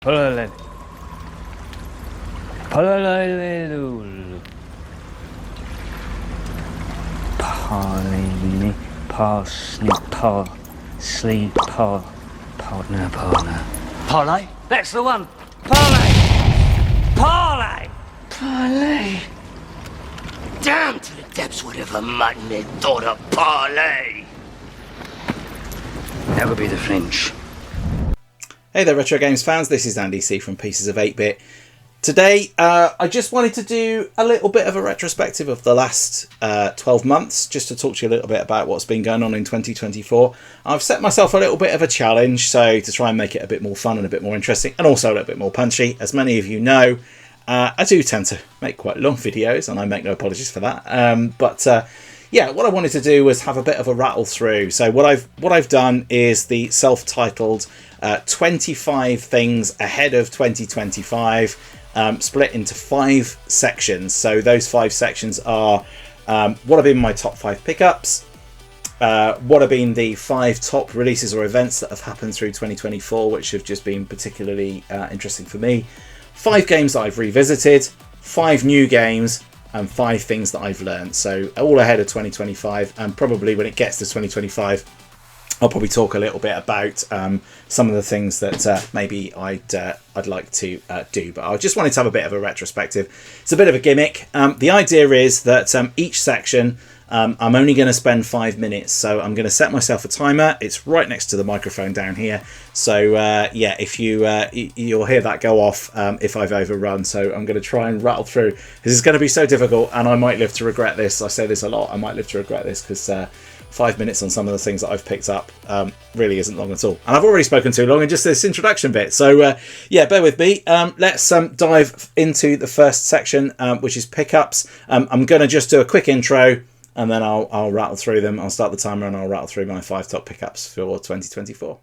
Parley. Parley, parsnip, sleep, partner. Parley? That's the one. Parley! Damn to the depths whatever mutton they thought of Parley. That would be the French. Hey there Retro Games fans, this is Andy C from Pieces of 8-Bit. Today I just wanted to do a little bit of a retrospective of the last 12 months, just to talk to you a little bit about what's been going on in 2024. I've set myself a little bit of a challenge, so to try and make it a bit more fun and a bit more interesting, and also a little bit more punchy. As many of you know, I do tend to make quite long videos, and I make no apologies for that. Yeah, what I wanted to do was have a bit of a rattle through. So what I've done is the self-titled 25 things ahead of 2025, split into 5 sections. So those 5 sections are what have been my top 5 pickups, what have been the 5 top releases or events that have happened through 2024, which have just been particularly interesting for me, 5 games that I've revisited, 5 new games, and 5 things that I've learned. So all ahead of 2025, and probably when it gets to 2025, I'll probably talk a little bit about some of the things that maybe I'd like to do. But I just wanted to have a bit of a retrospective. It's a bit of a gimmick. The idea is that each section I'm only going to spend 5 minutes, so I'm going to set myself a timer. It's right next to the microphone down here. So yeah, if you'll hear that go off if I've overrun. So I'm going to try and rattle through. This is going to be so difficult, and I might live to regret this. I say this a lot. I might live to regret this because 5 minutes on some of the things that I've picked up really isn't long at all. And I've already spoken too long in just this introduction bit. So yeah, bear with me. Let's dive into the first section, which is pickups. I'm going to just do a quick intro, and then I'll rattle through them. I'll start the timer and I'll rattle through my 5 top pickups for 2024.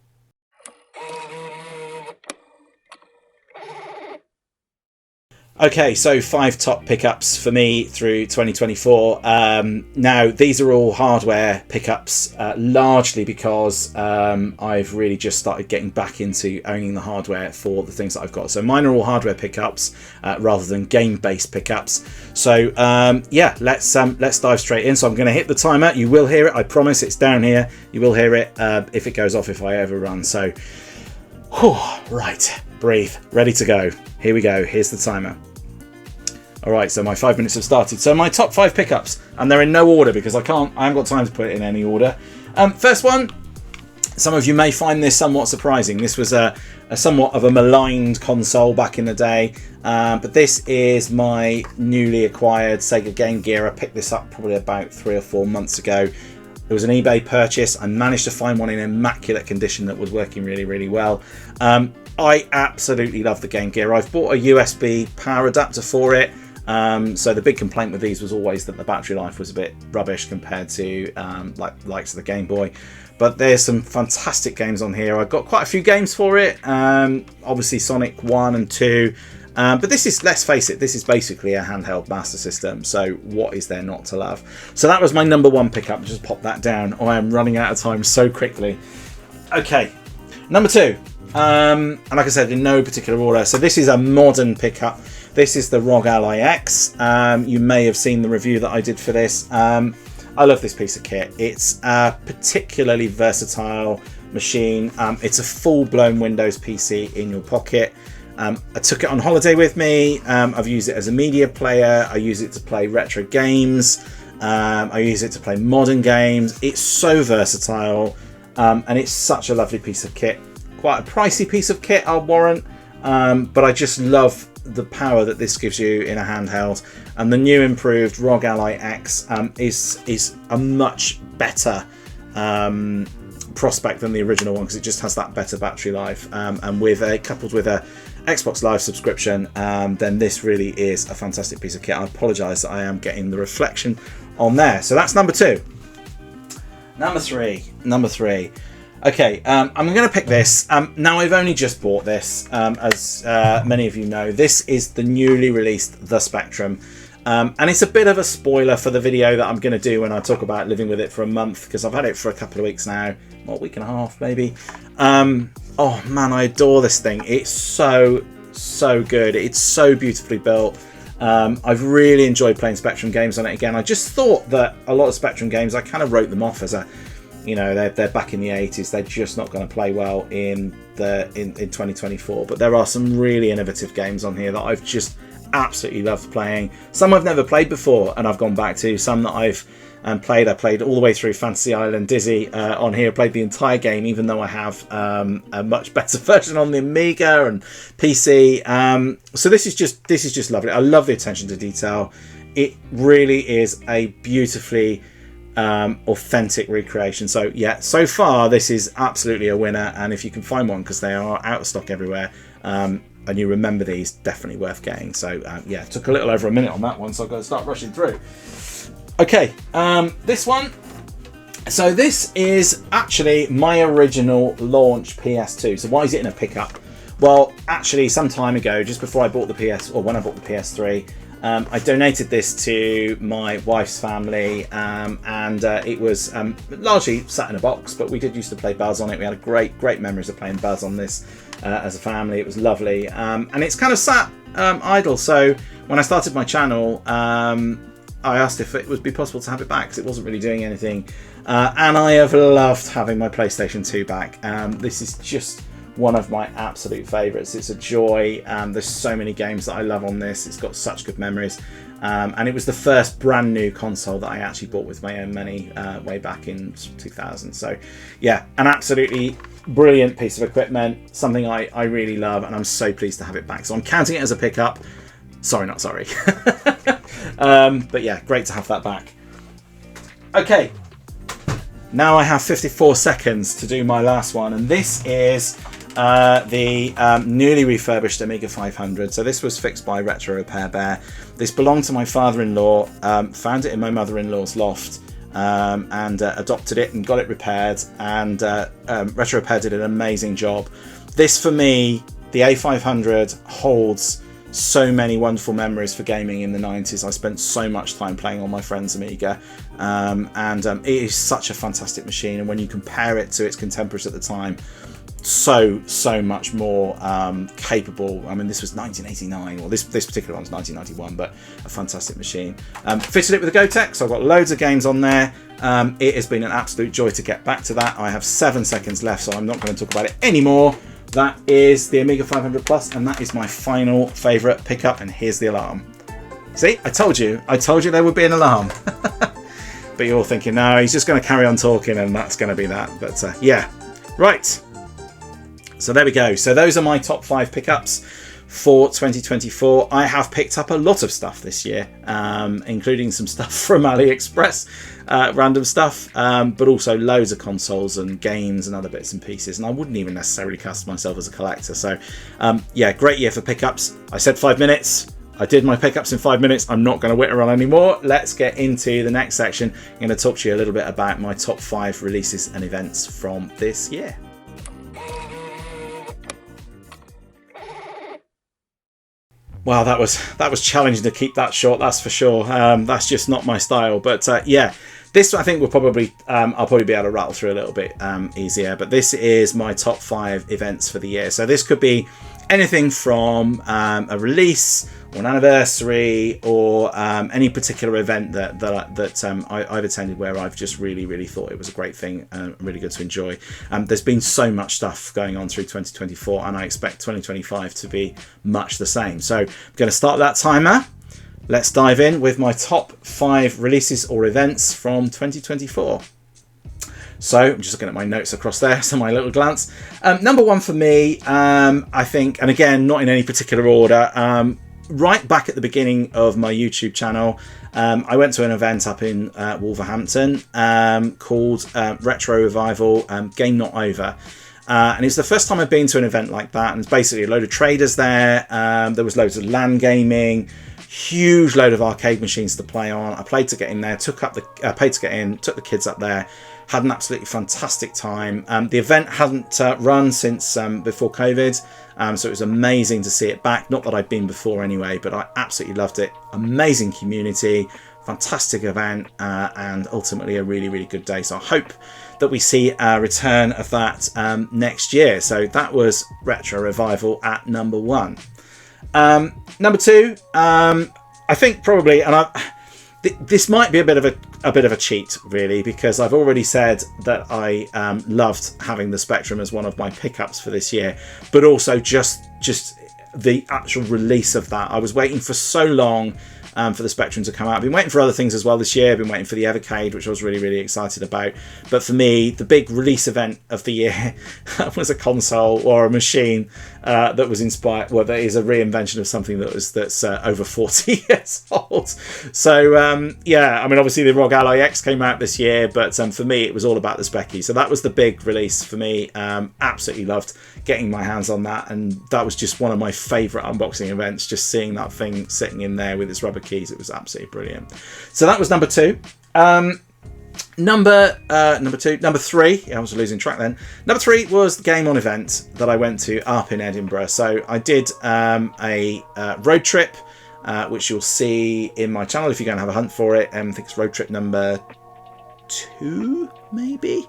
Okay, so 5 top pickups for me through 2024. Now, these are all hardware pickups, largely because I've really just started getting back into owning the hardware for the things that I've got. So mine are all hardware pickups rather than game-based pickups. So yeah, let's dive straight in. So I'm going to hit the timer. You will hear it. I promise. It's down here. You will hear it if it goes off if I overrun. So, whew, right, breathe, ready to go. Here we go. Here's the timer. All right, so my 5 minutes have started. So my top 5 pickups, and they're in no order because I haven't got time to put it in any order. First one, some of you may find this somewhat surprising. This was a somewhat of a maligned console back in the day, but this is my newly acquired Sega Game Gear. I picked this up probably about 3 or 4 months ago. It was an eBay purchase. I managed to find one in immaculate condition that was working really, really well. I absolutely love the Game Gear. I've bought a USB power adapter for it. So the big complaint with these was always that the battery life was a bit rubbish compared to likes of the Game Boy. But there's some fantastic games on here. I've got quite a few games for it. Obviously Sonic 1 and 2. But this is, let's face it, this is basically a handheld Master System. So what is there not to love? So that was my number 1 pickup. Just pop that down. Oh, I am running out of time so quickly. Okay, number 2. And like I said, in no particular order. So this is a modern pickup. This is the ROG Ally X. You may have seen the review that I did for this. I love this piece of kit. It's a particularly versatile machine. It's a full-blown Windows PC in your pocket. I took it on holiday with me. I've used it as a media player. I use it to play retro games. I use it to play modern games. It's so versatile, and it's such a lovely piece of kit. Quite a pricey piece of kit, I'll warrant, but I just love the power that this gives you in a handheld. And the new improved ROG Ally X is a much better prospect than the original one because it just has that better battery life. And coupled with a Xbox Live subscription, then this really is a fantastic piece of kit. I apologise that I am getting the reflection on there. So that's number 2. Number three. Okay, I'm going to pick this. Now, I've only just bought this, as many of you know. This is the newly released The Spectrum. And it's a bit of a spoiler for the video that I'm going to do when I talk about living with it for a month, because I've had it for a couple of weeks now, well, a week and a half maybe. Oh man, I adore this thing. It's so good. It's so beautifully built. I've really enjoyed playing Spectrum games on it again. I just thought that a lot of Spectrum games, I kind of wrote them off as a, you know, they're back in the 80s. They're just not going to play well in 2024. But there are some really innovative games on here that I've just absolutely loved playing. Some I've never played before and I've gone back to. Some that I've played. I played all the way through Fantasy Island Dizzy on here. I played the entire game, even though I have a much better version on the Amiga and PC. So this is just lovely. I love the attention to detail. It really is a beautifully authentic recreation. So yeah, so far this is absolutely a winner. And if you can find one, because they are out of stock everywhere, and you remember these, definitely worth getting. So yeah, it took a little over a minute on that one, so I've got to start rushing through. Okay, this one. So this is actually my original launch PS2. So why is it in a pickup? Well, actually, some time ago, just before I bought the when I bought the PS3, I donated this to my wife's family, and it was largely sat in a box, but we did used to play Buzz on it. We had a great memories of playing Buzz on this as a family. It was lovely, and it's kind of sat idle. So when I started my channel, I asked if it would be possible to have it back, because it wasn't really doing anything, and I have loved having my PlayStation 2 back. This is just one of my absolute favourites. It's a joy. There's so many games that I love on this. It's got such good memories, and it was the first brand new console that I actually bought with my own money way back in 2000. So yeah, an absolutely brilliant piece of equipment, something I really love, and I'm so pleased to have it back. So I'm counting it as a pickup. Sorry, not sorry. But yeah, great to have that back. Okay, now I have 54 seconds to do my last one, and this is the newly refurbished Amiga 500. So this was fixed by Retro Repair Bear. This belonged to my father-in-law, found it in my mother-in-law's loft, and adopted it and got it repaired, and Retro Repair did an amazing job. This, for me, the A500 holds so many wonderful memories for gaming in the 90s. I spent so much time playing on my friend's Amiga, and it is such a fantastic machine, and when you compare it to its contemporaries at the time, so much more capable. I mean, this was 1989, or this particular one's 1991, but a fantastic machine. Fitted it with a Gotek, so I've got loads of games on there. It has been an absolute joy to get back to that. I have 7 seconds left, so I'm not going to talk about it anymore. That is the Amiga 500 Plus, and that is my final favourite pickup, and here's the alarm. See, I told you there would be an alarm. But you're all thinking, no, he's just going to carry on talking and that's going to be that. But yeah, right. So there we go. So those are my top 5 pickups for 2024. I have picked up a lot of stuff this year, including some stuff from AliExpress, random stuff, but also loads of consoles and games and other bits and pieces. And I wouldn't even necessarily cast myself as a collector. So yeah, great year for pickups. I said 5 minutes. I did my pickups in 5 minutes. I'm not going to whitter on anymore. Let's get into the next section. I'm going to talk to you a little bit about my top 5 releases and events from this year. Well, that was challenging to keep that short, that's for sure. That's just not my style. But yeah, this I think will probably I'll probably be able to rattle through a little bit easier. But this is my top 5 events for the year. So this could be anything from a release or an anniversary, or any particular event that I've attended where I've just really thought it was a great thing, really good to enjoy. There's been so much stuff going on through 2024, and I expect 2025 to be much the same. So I'm going to start that timer. Let's dive in with my top 5 releases or events from 2024. So I'm just looking at my notes across there, so my little glance. Number 1 for me, I think, and again, not in any particular order, right back at the beginning of my YouTube channel, I went to an event up in Wolverhampton called Retro Revival, Game Not Over. And it's the first time I've been to an event like that, and it's basically a load of traders there. There was loads of LAN gaming, huge load of arcade machines to play on. I played to get in there, paid to get in, took the kids up there. Had an absolutely fantastic time. The event hadn't run since before COVID, so it was amazing to see it back. Not that I'd been before anyway, but I absolutely loved it. Amazing community, fantastic event, and ultimately a really, really good day. So I hope that we see a return of that next year. So that was Retro Revival at number 1. Number 2, I think probably, and this might be a bit of a cheat, really, because I've already said that I loved having the Spectrum as one of my pickups for this year, but also just the actual release of that. I was waiting for so long for the Spectrum to come out. I've been waiting for other things as well this year. I've been waiting for the Evercade, which I was really, really excited about. But for me, the big release event of the year was a console or a machine that was inspired. Well, that is a reinvention of something that's over 40 years old. So yeah, I mean, obviously the ROG Ally X came out this year, but for me, it was all about the Specky. So that was the big release for me. Absolutely loved getting my hands on that, and that was just one of my favourite unboxing events. Just seeing that thing sitting in there with its rubber keys, it was absolutely brilliant. So that was number 2. Number 3, I was losing track then. Number 3 was the Game On event that I went to up in Edinburgh. So I did a road trip, which you'll see in my channel if you go and have a hunt for it. I think it's road trip number 2, maybe.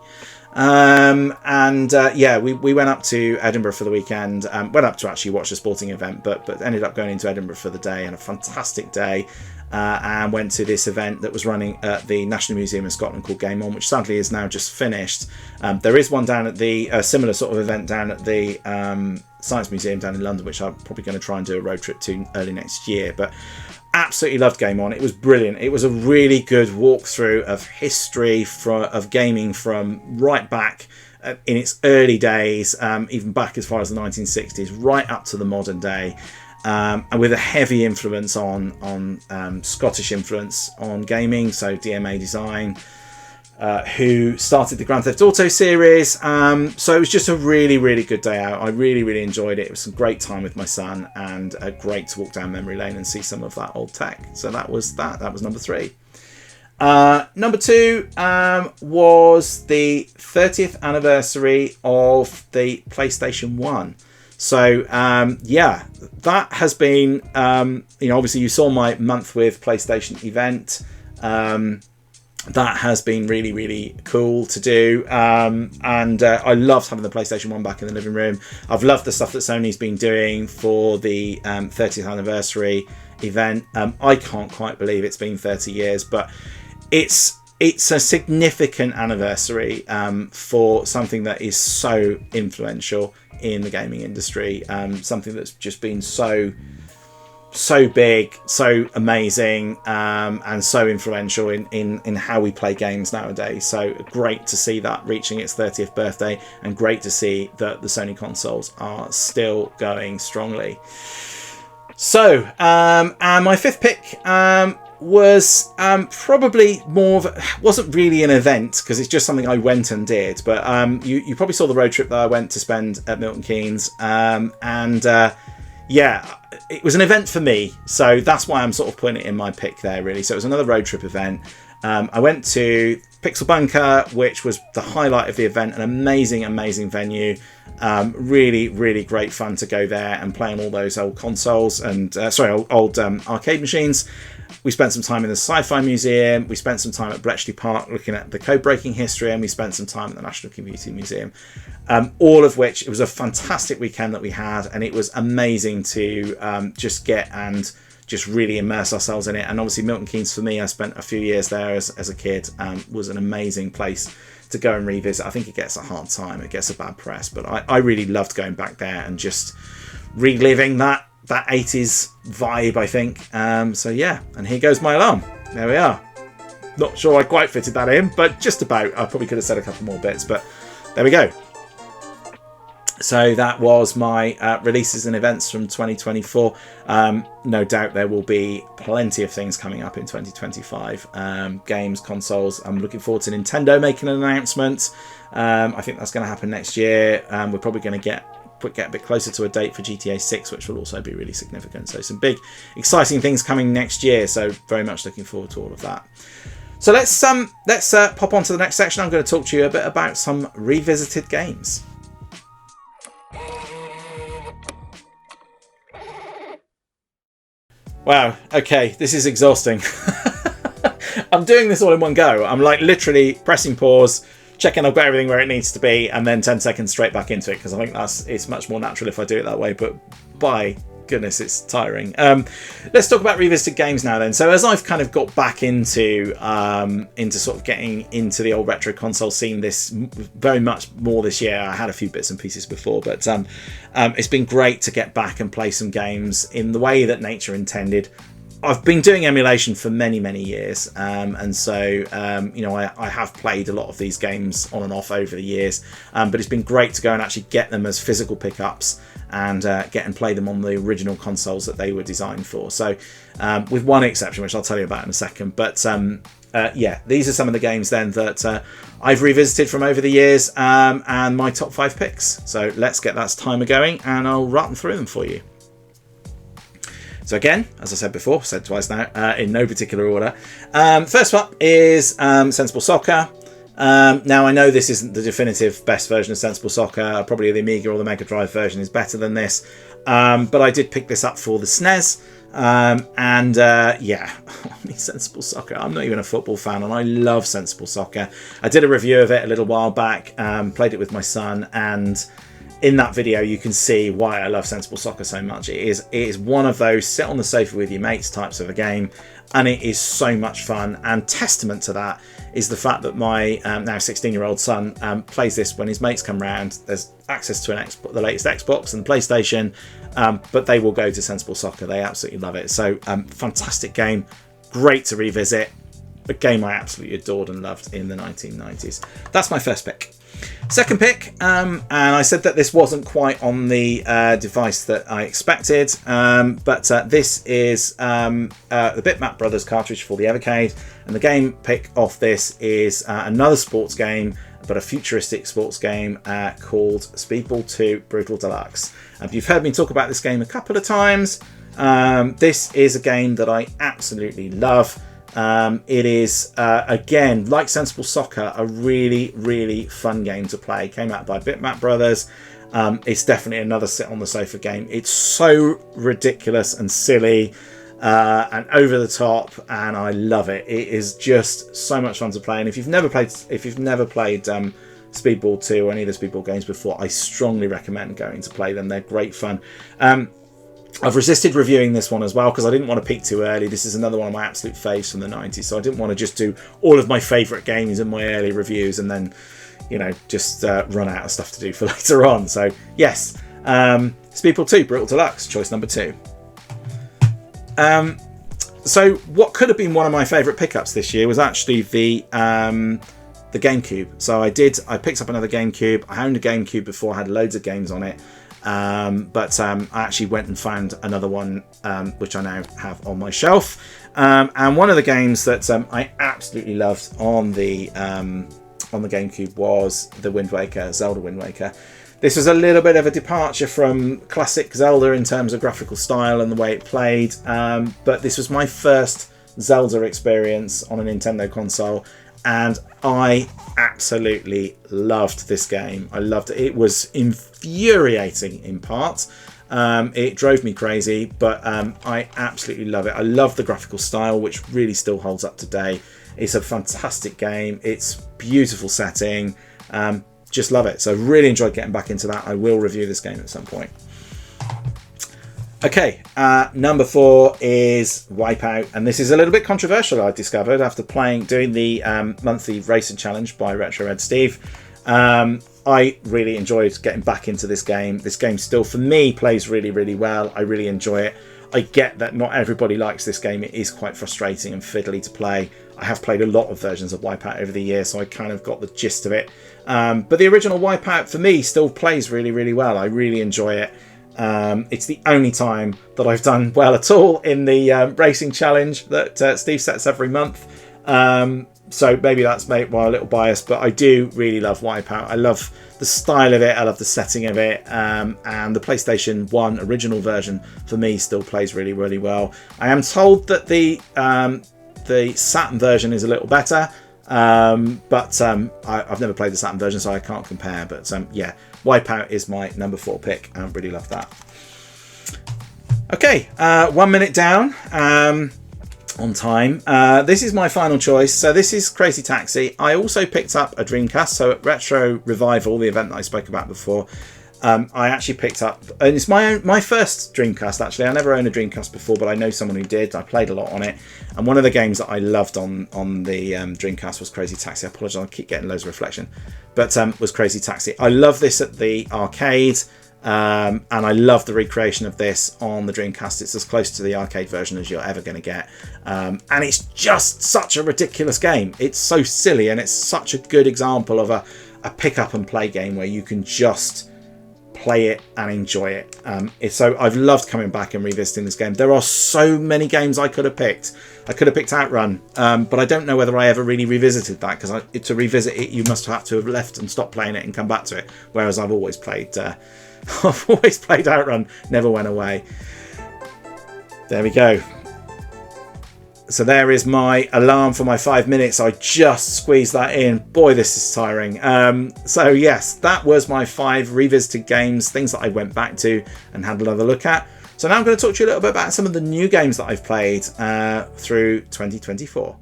Yeah, we went up to Edinburgh for the weekend. Went up to actually watch a sporting event, but ended up going into Edinburgh for the day, and a fantastic day. And went to this event that was running at the National Museum of Scotland called Game On, which sadly is now just finished. There is one down at the similar sort of event down at the Science Museum down in London, which I'm probably going to try and do a road trip to early next year. But absolutely loved Game On. It was brilliant. It was a really good walkthrough of history of gaming from right back in its early days, even back as far as the 1960s, right up to the modern day. And with a heavy influence on Scottish influence on gaming, so DMA Design, who started the Grand Theft Auto series. So it was just a really, really good day out. I really, really enjoyed it. It was some great time with my son, and great to walk down memory lane and see some of that old tech. So that was that. That was number 3. Number 2 was the 30th anniversary of the PlayStation 1. So yeah, that has been obviously you saw my month with PlayStation event. That has been really, really cool to do, and I loved having the PlayStation 1 back in the living room. I've loved the stuff that Sony's been doing for the 30th anniversary event. I can't quite believe it's been 30 years, but it's a significant anniversary for something that is so influential in the gaming industry, something that's just been so big, so amazing, and so influential in how we play games nowadays. So great to see that reaching its 30th birthday, and great to see that the Sony consoles are still going strongly. So and my 5th pick was probably more of wasn't really an event, because it's just something I went and did, but you probably saw the road trip that I went to spend at Milton Keynes, yeah, it was an event for me, so that's why I'm sort of putting it in my pick there, really. So it was another road trip event. I went to Pixel Bunker, which was the highlight of the event, an amazing venue. Really, really great fun to go there and play on all those old consoles and old arcade machines. We spent some time in the Sci-Fi Museum. We spent some time at Bletchley Park looking at the code-breaking history, and we spent some time at the National Computing Museum. All of which, it was a fantastic weekend that we had, and it was amazing to just get and just really immerse ourselves in it. And obviously Milton Keynes, for me, I spent a few years there as a kid, was an amazing place to go and revisit. I think it gets a hard time, it gets a bad press, but I really loved going back there and just reliving that 80s vibe, I think. So yeah, and here goes my alarm. There we are. Not sure I quite fitted that in, but just about. I probably could have said a couple more bits, but there we go. So that was my releases and events from 2024. No doubt there will be plenty of things coming up in 2025. Games, consoles. I'm looking forward to Nintendo making an announcement. I think that's going to happen next year. We're probably going to get a bit closer to a date for GTA 6, which will also be really significant. So some big, exciting things coming next year. So very much looking forward to all of that. So let's pop on to the next section. I'm going to talk to you a bit about some revisited games. Wow, okay, this is exhausting. I'm doing this all in one go. I'm like literally pressing pause, checking I've got everything where it needs to be, and then 10 seconds straight back into it, because I think it's much more natural if I do it that way, but by goodness, it's tiring. Let's talk about revisited games now then. So as I've kind of got back into sort of getting into the old retro console scene this very much more this year. I had a few bits and pieces before, but it's been great to get back and play some games in the way that nature intended. I've been doing emulation for many years, and so I have played a lot of these games on and off over the years, but it's been great to go and actually get them as physical pickups and get and play them on the original consoles that they were designed for. So with one exception, which I'll tell you about in a second, but yeah, these are some of the games then that I've revisited from over the years, and my top 5 picks. So let's get that timer going and I'll rattle through them for you. So again, as I said before, said twice now, in no particular order. First up is Sensible Soccer. Now I know this isn't the definitive best version of Sensible Soccer. Probably the Amiga or the Mega Drive version is better than this. But I did pick this up for the SNES. Yeah, I mean, Sensible Soccer. I'm not even a football fan, and I love Sensible Soccer. I did a review of it a little while back, played it with my son, and in that video you can see why I love Sensible Soccer so much. It is one of those sit on the sofa with your mates types of a game, and it is so much fun. And testament to that is the fact that my now 16-year-old son plays this when his mates come round. There's access to the latest Xbox and the PlayStation, but they will go to Sensible Soccer. They absolutely love it. So fantastic game, great to revisit, a game I absolutely adored and loved in the 1990s. That's my first pick. Second pick, and I said that this wasn't quite on the device that I expected, but this is the Bitmap Brothers cartridge for the Evercade, and the game pick off this is another sports game, but a futuristic sports game called Speedball 2 Brutal Deluxe. And if you've heard me talk about this game a couple of times, this is a game that I absolutely love. It is, again, like Sensible Soccer, a really fun game to play. Came out by Bitmap Brothers. It's definitely another sit on the sofa game. It's so ridiculous and silly and over the top, and I love it. It is just so much fun to play. And if you've never played Speedball 2 or any of the Speedball games before, I strongly recommend going to play them. They're great fun. I've resisted reviewing this one as well because I didn't want to peak too early. This is another one of my absolute faves from the 90s, so I didn't want to just do all of my favourite games in my early reviews and then, just run out of stuff to do for later on. So yes, Speedball 2 Brutal Deluxe, choice number 2. So what could have been one of my favourite pickups this year was actually the GameCube. So I picked up another GameCube. I owned a GameCube before, I had loads of games on it. But I actually went and found another one, which I now have on my shelf. And one of the games that I absolutely loved on the GameCube was the Zelda Wind Waker. This was a little bit of a departure from classic Zelda in terms of graphical style and the way it played. But this was my first Zelda experience on a Nintendo console, and I absolutely loved this game. I loved it. It was infuriating in parts. It drove me crazy, but I absolutely love it. I love the graphical style, which really still holds up today. It's a fantastic game. It's beautiful setting. Just love it. So really enjoyed getting back into that. I will review this game at some point. Okay, number 4 is Wipeout, and this is a little bit controversial, I discovered after doing the monthly racing challenge by Retro Ed Steve. I really enjoyed getting back into this game. This game still, for me, plays really well. I really enjoy it. I get that not everybody likes this game. It is quite frustrating and fiddly to play. I have played a lot of versions of Wipeout over the years, so I kind of got the gist of it. But the original Wipeout, for me, still plays really well. I really enjoy it. It's the only time that I've done well at all in the racing challenge that Steve sets every month. So maybe that's made a little biased, but I do really love Wipeout. I love the style of it. I love the setting of it. And the PlayStation 1 original version for me still plays really well. I am told that the The Saturn version is a little better, but I've never played the Saturn version, so I can't compare. But yeah, Wipeout is my number 4 pick. I really love that. Okay, 1 minute down on time. This is my final choice. So this is Crazy Taxi. I also picked up a Dreamcast. So at Retro Revival, the event that I spoke about before, I actually picked up, and it's my first Dreamcast actually. I never owned a Dreamcast before, but I know someone who did. I played a lot on it, and one of the games that I loved on the Dreamcast was Crazy Taxi. I apologise, I keep getting loads of reflection, but was Crazy Taxi. I love this at the arcade, and I love the recreation of this on the Dreamcast. It's as close to the arcade version as you're ever going to get, and it's just such a ridiculous game. It's so silly, and it's such a good example of a pick up and play game where you can just play it and enjoy it. So I've loved coming back and revisiting this game. There are so many games I could have picked. I could have picked Outrun, but I don't know whether I ever really revisited that, because to revisit it you must have to have left and stopped playing it and come back to it, whereas I've always played Outrun, never went away. There we go. So there is my alarm for my 5 minutes. I just squeezed that in. Boy, this is tiring. So yes, that was my 5 revisited games, things that I went back to and had another look at. So now I'm going to talk to you a little bit about some of the new games that I've played through 2024.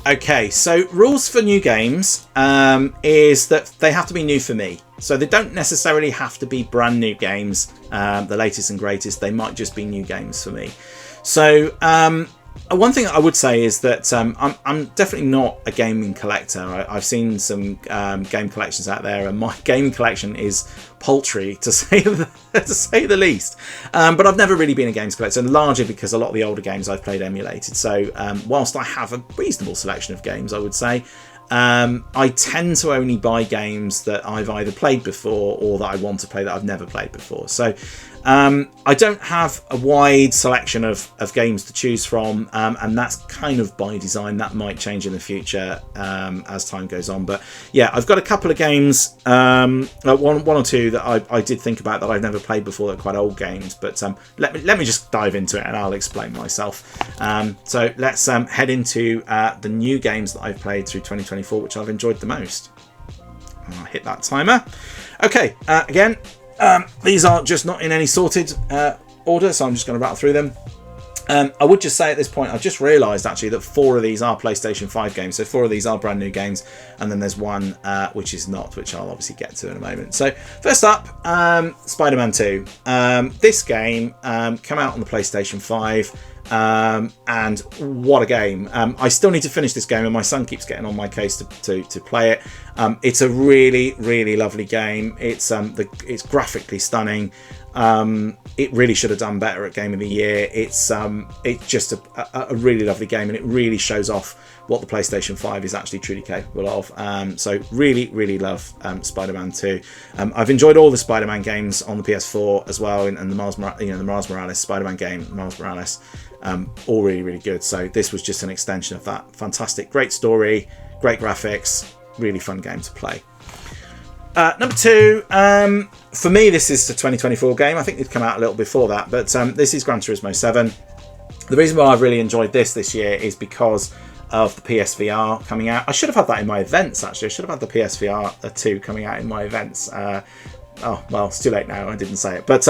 Okay, so rules for new games is that they have to be new for me. So they don't necessarily have to be brand new games, the latest and greatest. They might just be new games for me. So one thing I would say is that I'm definitely not a gaming collector. I've seen some game collections out there, and my gaming collection is paltry, to say the least. But I've never really been a games collector, largely because a lot of the older games I've played emulated. So whilst I have a reasonable selection of games, I would say, I tend to only buy games that I've either played before or that I want to play that I've never played before. So I don't have a wide selection of games to choose from, and that's kind of by design. That might change in the future as time goes on. But yeah, I've got a couple of games, one or two that I did think about that I've never played before. They're quite old games, but let me just dive into it and I'll explain myself. So let's head into the new games that I've played through 2024, which I've enjoyed the most. I'll hit that timer. Okay, again, these are just not in any sorted order, so I'm just going to rattle through them. I would just say at this point, I've just realised actually that 4 of these are PlayStation 5 games, so 4 of these are brand new games, and then there's one which is not, which I'll obviously get to in a moment. So first up, Spider-Man 2. This game came out on the PlayStation 5. And what a game. I still need to finish this game, and my son keeps getting on my case to play it. It's a really, really lovely game. It's graphically stunning. It really should have done better at Game of the Year. It's just a really lovely game, and it really shows off what the PlayStation 5 is actually truly capable of. So really, really love Spider-Man 2. I've enjoyed all the Spider-Man games on the PS4 as well, and the Miles Morales Spider-Man game, Miles Morales. All really, really good. So this was just an extension of that. Fantastic, great story, great graphics, really fun game to play. Number 2, for me, this is the 2024 game. I think it'd come out a little before that, but this is Gran Turismo 7. The reason why I've really enjoyed this year is because of the PSVR coming out. I should have had that in my events, actually. I should have had the PSVR 2 coming out in my events. Oh, well, it's too late now. I didn't say it. But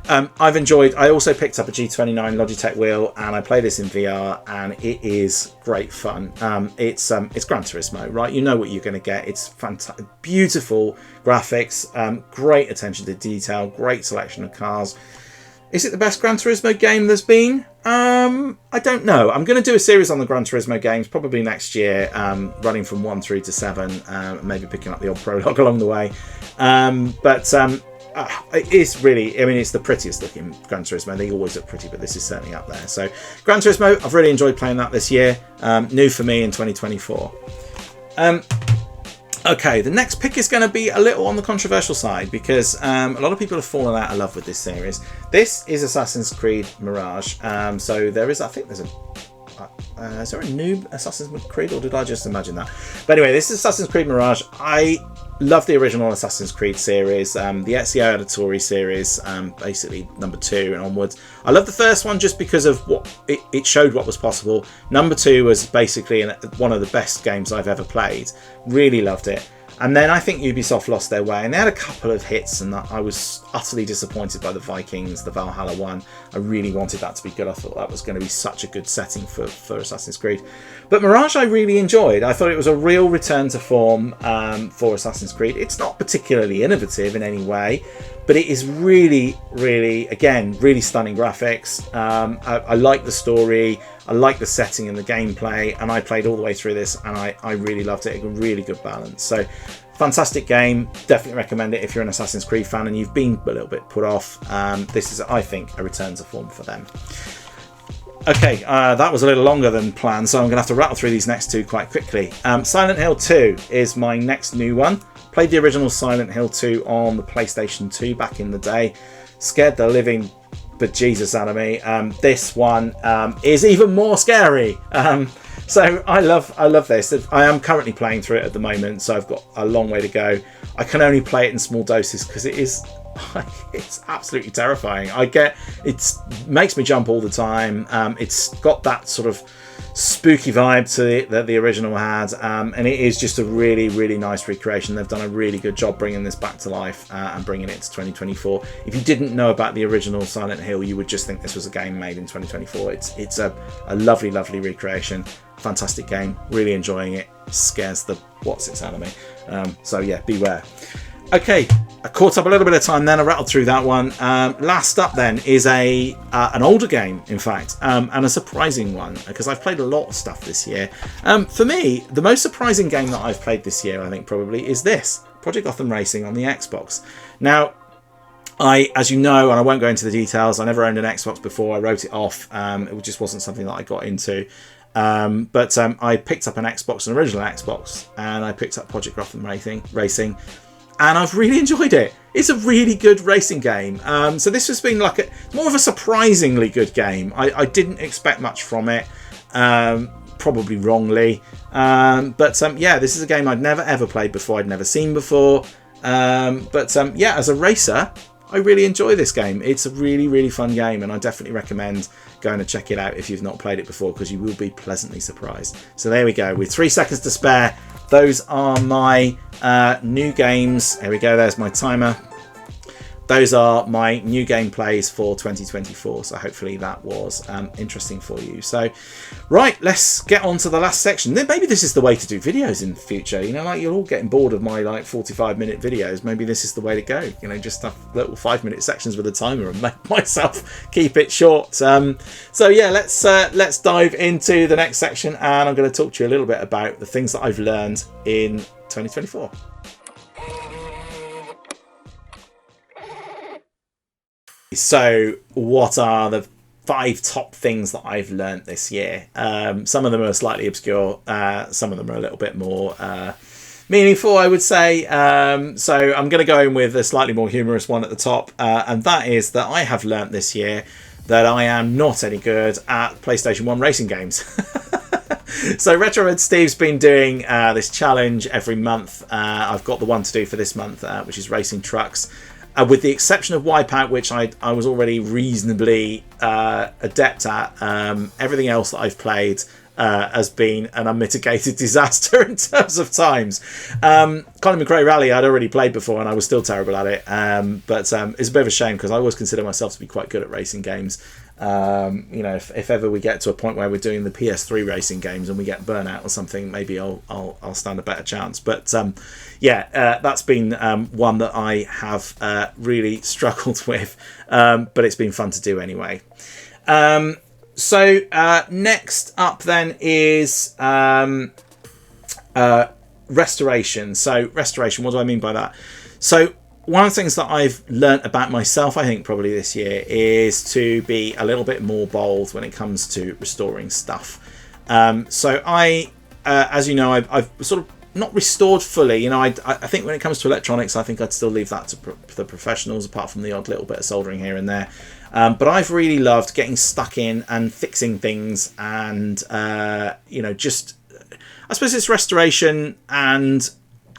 I've enjoyed... I also picked up a G29 Logitech wheel, and I play this in VR, and it is great fun. It's Gran Turismo, right? You know what you're going to get. It's fantastic, beautiful graphics, great attention to detail, great selection of cars. Is it the best Gran Turismo game there's been? I don't know. I'm going to do a series on the Gran Turismo games probably next year, running from 1 through to 7, maybe picking up the odd prologue along the way. But it's really, I mean, it's the prettiest looking Gran Turismo. They always look pretty, but this is certainly up there. So Gran Turismo, I've really enjoyed playing that this year. New for me in 2024. Okay, the next pick is going to be a little on the controversial side because a lot of people have fallen out of love with this series. This is Assassin's Creed Mirage. So there is, I think there's is there a new Assassin's Creed, or did I just imagine that? But anyway, this is Assassin's Creed Mirage. I love the original Assassin's Creed series, the Ezio Auditore series, basically number 2 and onwards. I love the first one just because of what it showed what was possible. Number 2 was basically one of the best games I've ever played. Really loved it. And then I think Ubisoft lost their way, and they had a couple of hits, and I was utterly disappointed by the Vikings, the Valhalla one. I really wanted that to be good. I thought that was going to be such a good setting for Assassin's Creed. But Mirage I really enjoyed. I thought it was a real return to form for Assassin's Creed. It's not particularly innovative in any way, but it is really, really, again, really stunning graphics. I like the story. I like the setting and the gameplay, and I played all the way through this, and I really loved it. A really good balance. So, fantastic game. Definitely recommend it if you're an Assassin's Creed fan and you've been a little bit put off. This is, I think, a return to form for them. Okay, that was a little longer than planned, so I'm going to have to rattle through these next two quite quickly. Silent Hill 2 is my next new one. Played the original Silent Hill 2 on the PlayStation 2 back in the day. Scared the living bejesus out of me. This one is even more scary. So I love this. I am currently playing through it at the moment, so I've got a long way to go. I can only play it in small doses because it's absolutely terrifying. It makes me jump all the time. It's got that sort of spooky vibe to it that the original had, and it is just a really, really nice recreation. They've done a really good job bringing this back to life and bringing it to 2024. If you didn't know about the original Silent Hill, you would just think this was a game made in 2024. It's a lovely, lovely recreation. Fantastic game. Really enjoying it. Scares the what's-its out of me. So yeah, beware. Okay, I caught up a little bit of time then. I rattled through that one. Last up then is an older game, in fact, and a surprising one, because I've played a lot of stuff this year. For me, the most surprising game that I've played this year, I think probably, is this, Project Gotham Racing on the Xbox. Now, as you know, and I won't go into the details, I never owned an Xbox before. I wrote it off. It just wasn't something that I got into. But I picked up an Xbox, an original Xbox, and I picked up Project Gotham Racing. And I've really enjoyed it. It's a really good racing game. So this has been like more of a surprisingly good game. I didn't expect much from it, probably wrongly. But yeah, this is a game I'd never ever played before. I'd never seen before. Yeah, as a racer, I really enjoy this game. It's a really, really fun game, and I definitely recommend going to check it out if you've not played it before, because you will be pleasantly surprised. So there we go. With 3 seconds to spare, those are my new games. Here we go. There's my timer. Those are my new gameplays for 2024. So hopefully that was interesting for you. So, right, let's get on to the last section. Then maybe this is the way to do videos in the future. You know, like you're all getting bored of my 45-minute videos. Maybe this is the way to go. You know, just have little 5-minute sections with a timer and make myself keep it short. So yeah, let's dive into the next section, and I'm going to talk to you a little bit about the things that I've learned in 2024. So what are the 5 top things that I've learnt this year? Some of them are slightly obscure. Some of them are a little bit more meaningful, I would say. So I'm going to go in with a slightly more humorous one at the top. And that is that I have learnt this year that I am not any good at PlayStation 1 racing games. So Retro Red Steve's been doing this challenge every month. I've got the one to do for this month, which is racing trucks. With the exception of Wipeout, which I was already reasonably adept at, everything else that I've played has been an unmitigated disaster in terms of times. Colin McRae Rally I'd already played before, and I was still terrible at it. But it's a bit of a shame, because I always consider myself to be quite good at racing games. You know, if ever we get to a point where we're doing the PS3 racing games and we get Burnout or something, maybe I'll stand a better chance. But yeah, that's been one that I have really struggled with, but it's been fun to do anyway. So next up then is restoration. So restoration, what do I mean by that? So one of the things that I've learnt about myself, I think probably this year, is to be a little bit more bold when it comes to restoring stuff. So as you know, I've sort of not restored fully. You know, I think when it comes to electronics, I think I'd still leave that to the professionals, apart from the odd little bit of soldering here and there. But I've really loved getting stuck in and fixing things, and you know, just I suppose it's restoration and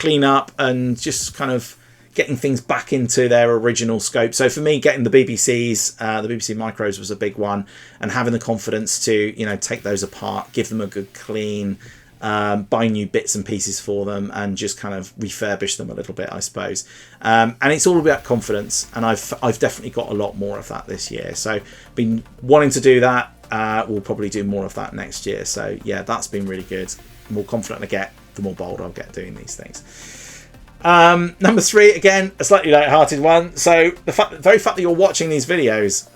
clean up and just kind of getting things back into their original scope. So for me, getting the BBC micros was a big one, and having the confidence to, you know, take those apart, give them a good clean, buy new bits and pieces for them, and just kind of refurbish them a little bit, I suppose. And it's all about confidence, and I've definitely got a lot more of that this year. So been wanting to do that. We'll probably do more of that next year. So yeah, that's been really good. The more confident I get, the more bold I'll get doing these things. Number 3, again, a slightly light-hearted one. So the very fact that you're watching these videos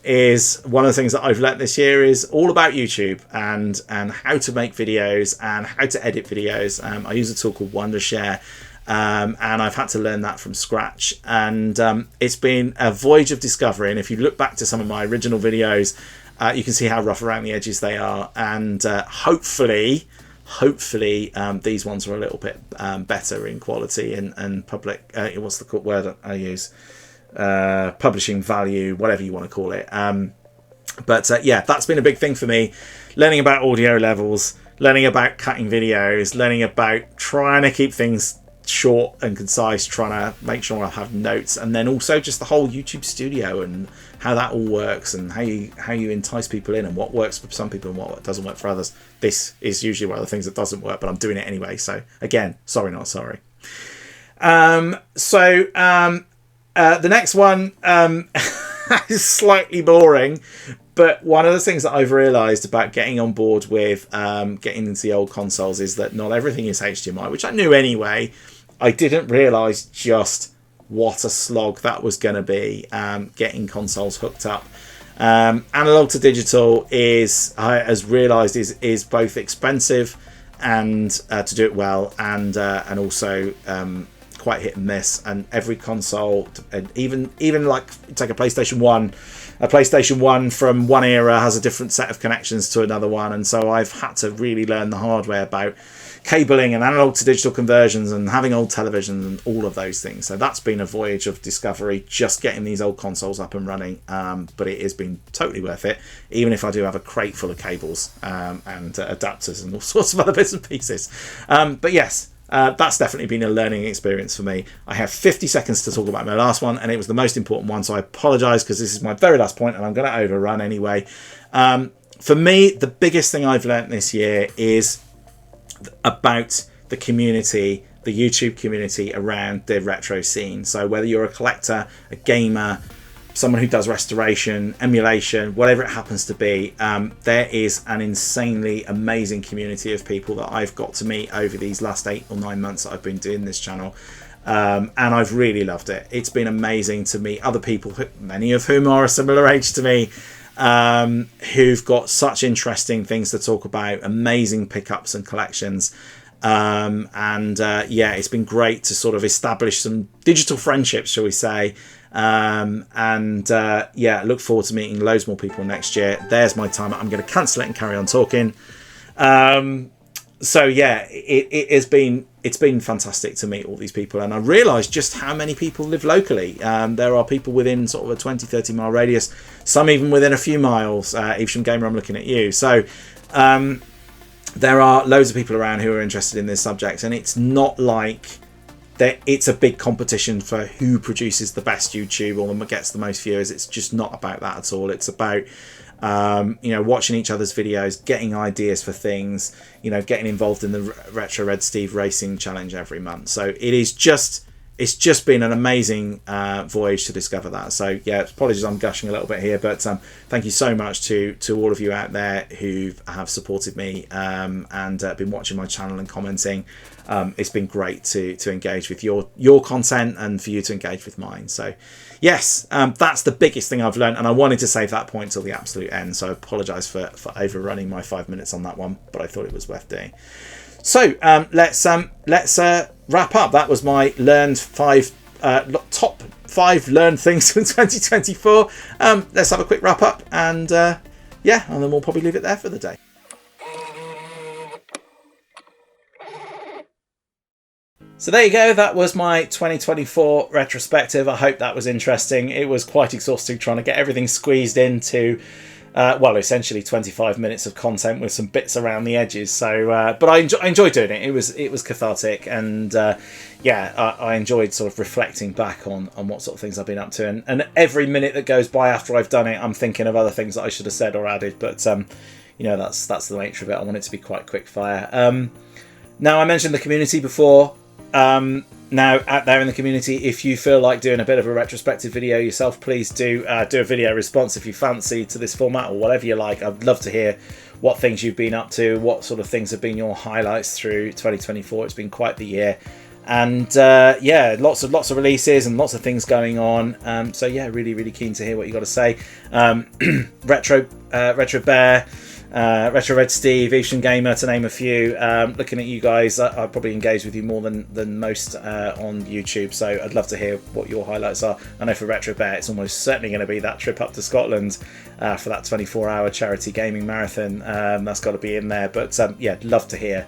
is one of the things that I've learnt this year, is all about YouTube and how to make videos and how to edit videos. I use a tool called Wondershare, and I've had to learn that from scratch. And it's been a voyage of discovery. And if you look back to some of my original videos, you can see how rough around the edges they are. And hopefully these ones are a little bit better in quality and public what's the word I use, publishing value, whatever you want to call it. But yeah, that's been a big thing for me, learning about audio levels, learning about cutting videos, learning about trying to keep things short and concise, trying to make sure I have notes, and then also just the whole YouTube studio and how that all works, and how you entice people in, and what works for some people and what doesn't work for others. This is usually one of the things that doesn't work, but I'm doing it anyway. So again, sorry, not sorry. The next one is slightly boring, but one of the things that I've realised about getting on board with getting into the old consoles is that not everything is HDMI, which I knew anyway. I didn't realise just what a slog that was going to be, getting consoles hooked up. Analog to digital has realised is both expensive and to do it well, and also quite hit and miss. And every console, and even like take a PlayStation 1. A PlayStation 1 from one era has a different set of connections to another one, and so I've had to really learn the hard way about cabling and analog to digital conversions and having old televisions and all of those things. So that's been a voyage of discovery, just getting these old consoles up and running, but it has been totally worth it, even if I do have a crate full of cables and adapters and all sorts of other bits and pieces. But yes, that's definitely been a learning experience for me. I have 50 seconds to talk about my last one, and it was the most important one, so I apologise because this is my very last point and I'm going to overrun anyway. For me, the biggest thing I've learnt this year is about the community, the YouTube community around the retro scene. So whether you're a collector, a gamer, someone who does restoration, emulation, whatever it happens to be, there is an insanely amazing community of people that I've got to meet over these last 8 or 9 months that I've been doing this channel, and I've really loved it. It's been amazing to meet other people, many of whom are a similar age to me, who've got such interesting things to talk about, amazing pickups and collections. Yeah, it's been great to sort of establish some digital friendships, shall we say. Yeah, look forward to meeting loads more people next year. There's my time. I'm going to cancel it and carry on talking. So yeah, it's been fantastic to meet all these people, and I realised just how many people live locally. There are people within sort of a 20-30 mile radius, some even within a few miles. Evesham Gamer, I'm looking at you. So there are loads of people around who are interested in this subject, and it's not like it's a big competition for who produces the best YouTube or gets the most viewers. It's just not about that at all. It's about watching each other's videos, getting ideas for things, getting involved in the Retro Red Steve Racing Challenge every month. So it's just been an amazing voyage to discover that. So yeah, apologies I'm gushing a little bit here, but thank you so much to all of you out there who have supported me and been watching my channel and commenting. It's been great to engage with your content and for you to engage with mine. So yes, that's the biggest thing I've learned, and I wanted to save that point till the absolute end, so I apologise for overrunning my 5 minutes on that one, but I thought it was worth doing. So let's wrap up. That was my top 5 learned things from 2024. Let's have a quick wrap up, and and then we'll probably leave it there for the day. So there you go, that was my 2024 retrospective. I hope that was interesting. It was quite exhausting trying to get everything squeezed into well, essentially 25 minutes of content with some bits around the edges. So, but I enjoyed doing it. It was cathartic, and yeah, I enjoyed sort of reflecting back on what sort of things I've been up to. And every minute that goes by after I've done it, I'm thinking of other things that I should have said or added. But you know, that's the nature of it. I want it to be quite quick fire. Now, I mentioned the community before. Now, out there in the community, if you feel like doing a bit of a retrospective video yourself, please do a video response if you fancy to this format, or whatever you like. I'd love to hear what things you've been up to, what sort of things have been your highlights through 2024. It's been quite the year, and yeah, lots of releases and lots of things going on. So yeah, really keen to hear what you got to say. Retro Bear, Retro Red Steve, Asian Gamer, to name a few. Looking at you guys, I probably engage with you more than most on YouTube, so I'd love to hear what your highlights are. I know for Retro Bear, it's almost certainly going to be that trip up to Scotland for that 24-hour charity gaming marathon. That's got to be in there. But yeah, love to hear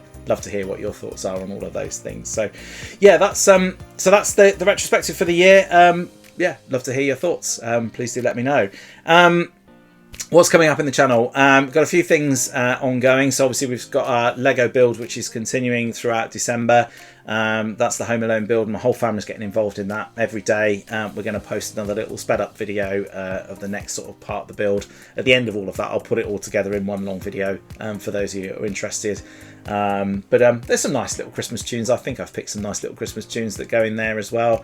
what your thoughts are on all of those things. So yeah, that's the retrospective for the year. Yeah, love to hear your thoughts. Please do let me know. What's coming up in the channel? We've got a few things ongoing. So obviously we've got our Lego build, which is continuing throughout December. That's the Home Alone build, and my whole family's getting involved in that every day. We're going to post another little sped up video of the next sort of part of the build. At the end of all of that, I'll put it all together in one long video for those of you who are interested. But there's some nice little Christmas tunes. I think I've picked some nice little Christmas tunes that go in there as well.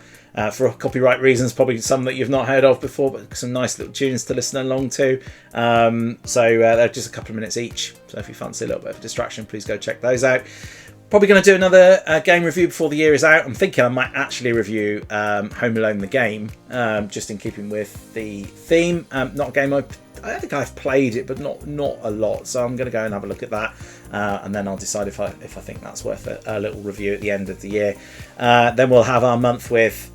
For copyright reasons, probably some that you've not heard of before, but some nice little tunes to listen along to. So they're just a couple of minutes each. So if you fancy a little bit of a distraction, please go check those out. Probably going to do another game review before the year is out. I'm thinking I might actually review Home Alone the game, just in keeping with the theme. Not a game I think I've played it, but not a lot. So I'm going to go and have a look at that, and then I'll decide if I think that's worth a little review at the end of the year. Then we'll have our month with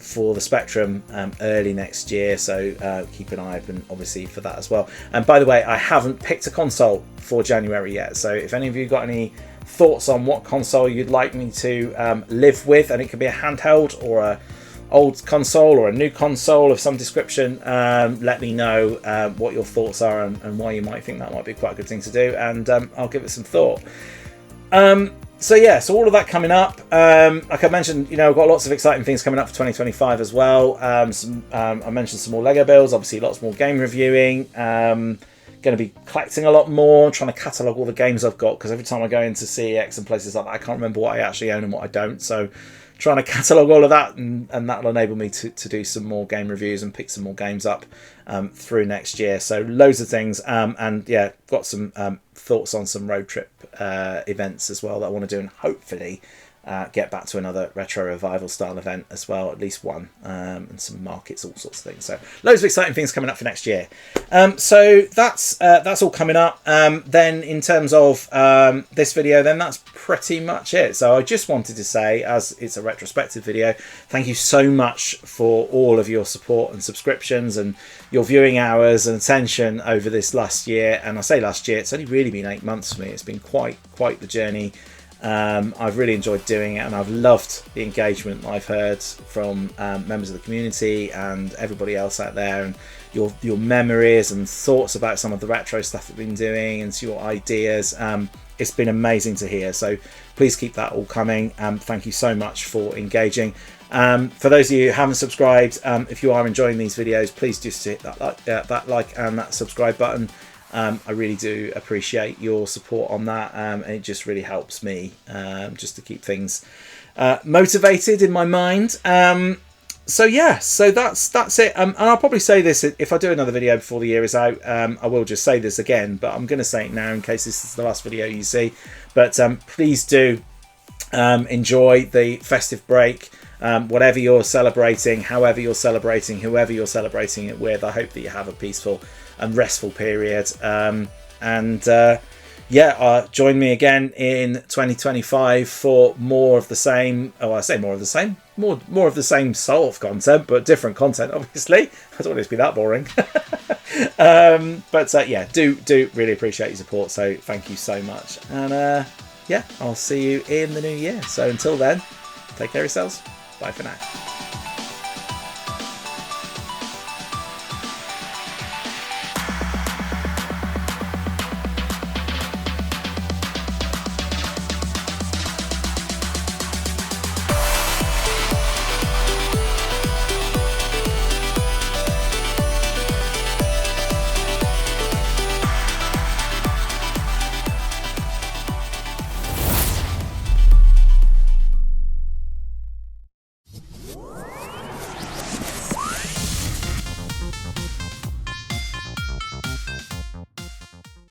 for the Spectrum early next year. So keep an eye open, obviously, for that as well. And by the way, I haven't picked a console for January yet. So if any of you got any thoughts on what console you'd like me to live with, and it could be a handheld or a old console or a new console of some description, let me know what your thoughts are and why you might think that might be quite a good thing to do, and I'll give it some thought. So yeah, so all of that coming up. Like I mentioned, you know, I've got lots of exciting things coming up for 2025 as well. I mentioned some more Lego builds, obviously lots more game reviewing. Going to be collecting a lot more, trying to catalogue all the games I've got, because every time I go into CEX and places like that, I can't remember what I actually own and what I don't. So trying to catalogue all of that, and that'll enable me to do some more game reviews and pick some more games up through next year. So loads of things, and yeah, got some thoughts on some road trip events as well that I want to do, and hopefully get back to another retro revival style event as well, at least one, and some markets, all sorts of things. So loads of exciting things coming up for next year. So that's all coming up. Then in terms of this video, then that's pretty much it. So I just wanted to say, as it's a retrospective video, thank you so much for all of your support and subscriptions and your viewing hours and attention over this last year. And I say last year, it's only really been 8 months for me. It's been quite the journey. I've really enjoyed doing it, and I've loved the engagement I've heard from members of the community and everybody else out there, and your memories and thoughts about some of the retro stuff we've been doing and your ideas. It's been amazing to hear, so please keep that all coming. Thank you so much for engaging. For those of you who haven't subscribed, if you are enjoying these videos, please just hit that like and that subscribe button. I really do appreciate your support on that, and it just really helps me just to keep things motivated in my mind. So yeah, so that's it. And I'll probably say this if I do another video before the year is out. I will just say this again, but I'm going to say it now in case this is the last video you see. But please do enjoy the festive break. Whatever you're celebrating, however you're celebrating, whoever you're celebrating it with, I hope that you have a peaceful and restful period. Join me again in 2025 for more of the same. Oh, I say more of the same. More of the same sort of content, but different content, obviously. I don't want it to be that boring. Yeah, do really appreciate your support. So thank you so much. And yeah, I'll see you in the new year. So until then, take care of yourselves. Bye for now.